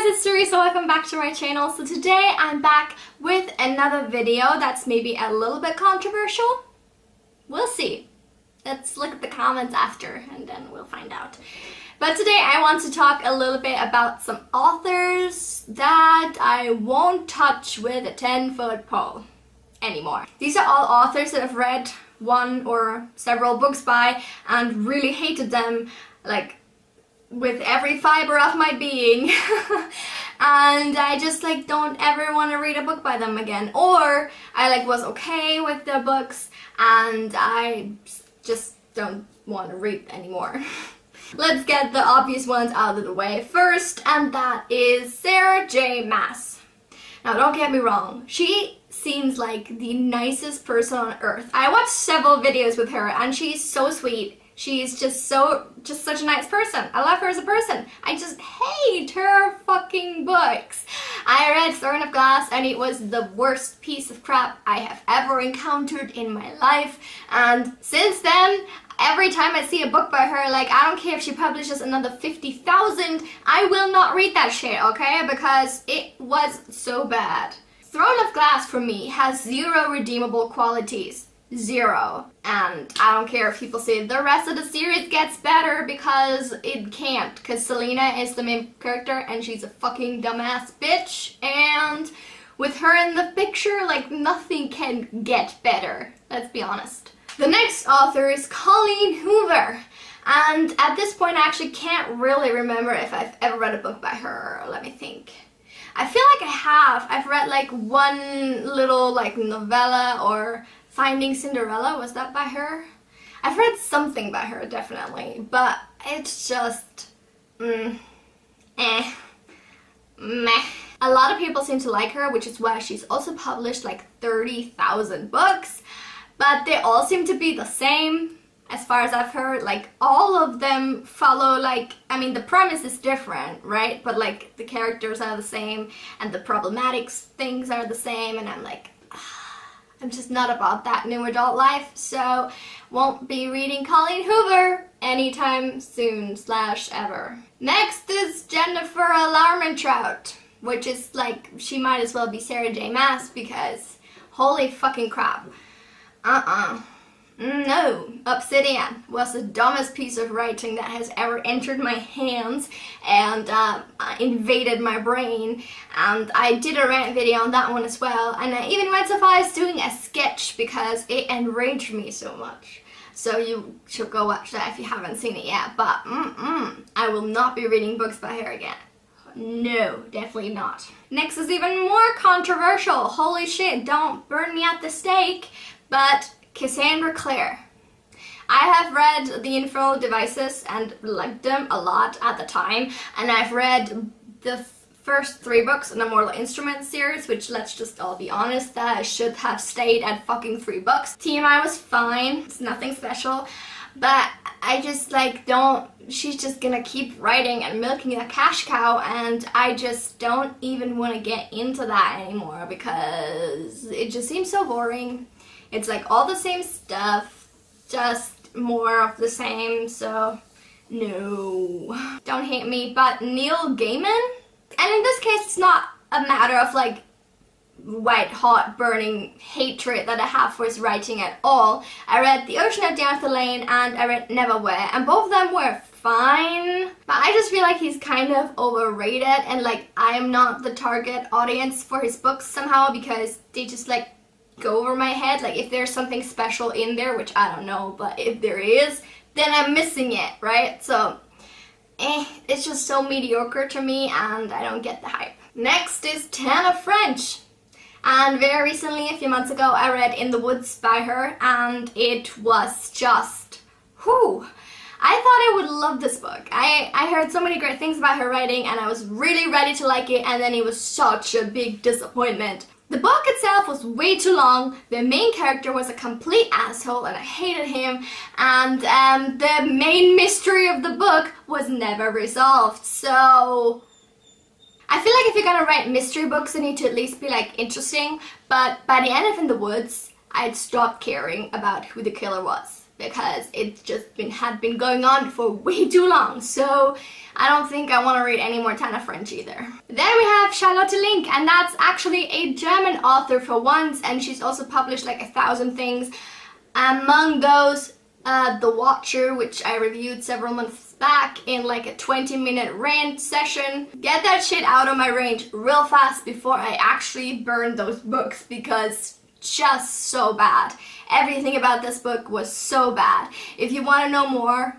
guys, it's Teresa. Welcome back to my channel. So today I'm back with another video that's maybe a little bit controversial. We'll see. Let's look at the comments after and then we'll find out. But today I want to talk a little bit about some authors that I won't touch with a 10-foot pole anymore. These are all authors that I've read one or several books by and really hated them, like, with every fiber of my being. And I just don't ever want to read a book by them again, or I was okay with the books and I just don't want to read anymore. Let's get the obvious ones out of the way first, and that is Sarah J. Maas. Now don't get me wrong, she seems like the nicest person on earth. I watched several videos with her and she's so sweet. She's just such a nice person. I love her as a person. I just hate her fucking books. I read Throne of Glass and it was the worst piece of crap I have ever encountered in my life. And since then, every time I see a book by her, I don't care if she publishes another 50,000, I will not read that shit, okay? Because it was so bad. Throne of Glass for me has zero redeemable qualities. Zero. And I don't care if people say the rest of the series gets better, because it can't. Because Selena is the main character and she's a fucking dumbass bitch. And with her in the picture, nothing can get better. Let's be honest. The next author is Colleen Hoover. And at this point I actually can't really remember if I've ever read a book by her. Let me think. I feel like I have. I've read one little novella, or Finding Cinderella, was that by her? I've read something by her, definitely, but it's just, meh. A lot of people seem to like her, which is why she's also published 30,000 books, but they all seem to be the same, as far as I've heard. All of them follow, I mean, the premise is different, right? But the characters are the same, and the problematic things are the same, and I'm just not about that new adult life, so won't be reading Colleen Hoover anytime soon / ever. Next is Jennifer Larmentrout, which is she might as well be Sarah J. Maas, because holy fucking crap. No, Obsidian was the dumbest piece of writing that has ever entered my hands and invaded my brain, and I did a rant video on that one as well, and I even went so far as doing a sketch because it enraged me so much. So you should go watch that if you haven't seen it yet, but I will not be reading books by her again. No, definitely not. Next is even more controversial. Holy shit, don't burn me at the stake, but Cassandra Clare. I have read The Infernal Devices and liked them a lot at the time, and I've read the first 3 books in the Mortal Instruments series, which, let's just all be honest, that should have stayed at fucking 3 books. TMI was fine, it's nothing special, but I just she's just gonna keep writing and milking a cash cow, and I just don't even want to get into that anymore because it just seems so boring. It's all the same stuff, just more of the same, so no. Don't hate me, but Neil Gaiman? And in this case, it's not a matter of white hot burning hatred that I have for his writing at all. I read The Ocean at Arthur Lane and I read Neverwhere, and both of them were fine, but I just feel he's kind of overrated, and I am not the target audience for his books somehow, because they just go over my head. If there's something special in there, which I don't know, but if there is, then I'm missing it, right? So it's just so mediocre to me and I don't get the hype. Next is Tana French, and very recently, a few months ago, I read In the Woods by her, and it was just whew. I thought I would love this book. I heard so many great things about her writing and I was really ready to like it, and then it was such a big disappointment. The book itself was way too long, the main character was a complete asshole and I hated him, and the main mystery of the book was never resolved. So I feel if you're gonna write mystery books, they need to at least be interesting, but by the end of In the Woods, I'd stopped caring about who the killer was. because it's just had been going on for way too long. So I don't think I want to read any more Tana French either. Then we have Charlotte Link, and that's actually a German author for once, and she's also published like 1,000 things. Among those, The Watcher, which I reviewed several months back in like a 20-minute rant session. Get that shit out of my range real fast before I actually burn those books, because just so bad. Everything about this book was so bad. If you want to know more,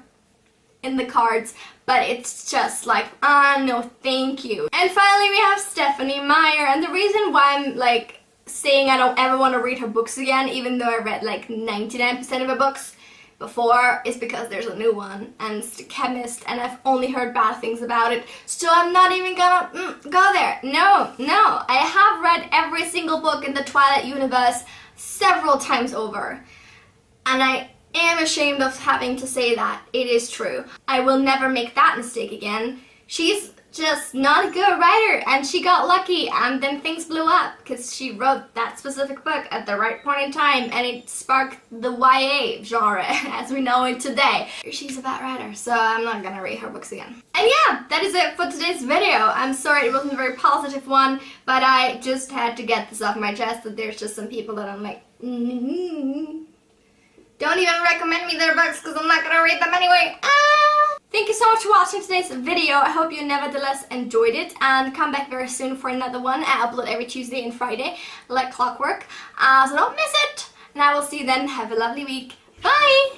in the cards, but it's just like, no thank you. And finally we have Stephenie Meyer, and the reason why I'm like saying I don't ever want to read her books again, even though I read like 99% of her books before, is because there's a new one, and it's The Chemist, and I've only heard bad things about it, so I'm not even gonna go there. No, I have read every single book in the Twilight universe several times over, and I am ashamed of having to say that. It is true. I will never make that mistake again. She's just not a good writer, and she got lucky, and then things blew up because she wrote that specific book at the right point in time, and it sparked the YA genre as we know it today. She's a bad writer, so I'm not gonna read her books again. And yeah, that is it for today's video. I'm sorry it wasn't a very positive one, but I just had to get this off my chest that there's just some people that I'm like, don't even recommend me their books because I'm not gonna read them anyway. Thank you so much for watching today's video. I hope you nevertheless enjoyed it, and come back very soon for another one. I upload every Tuesday and Friday like clockwork, so don't miss it. And I will see you then. Have a lovely week. Bye!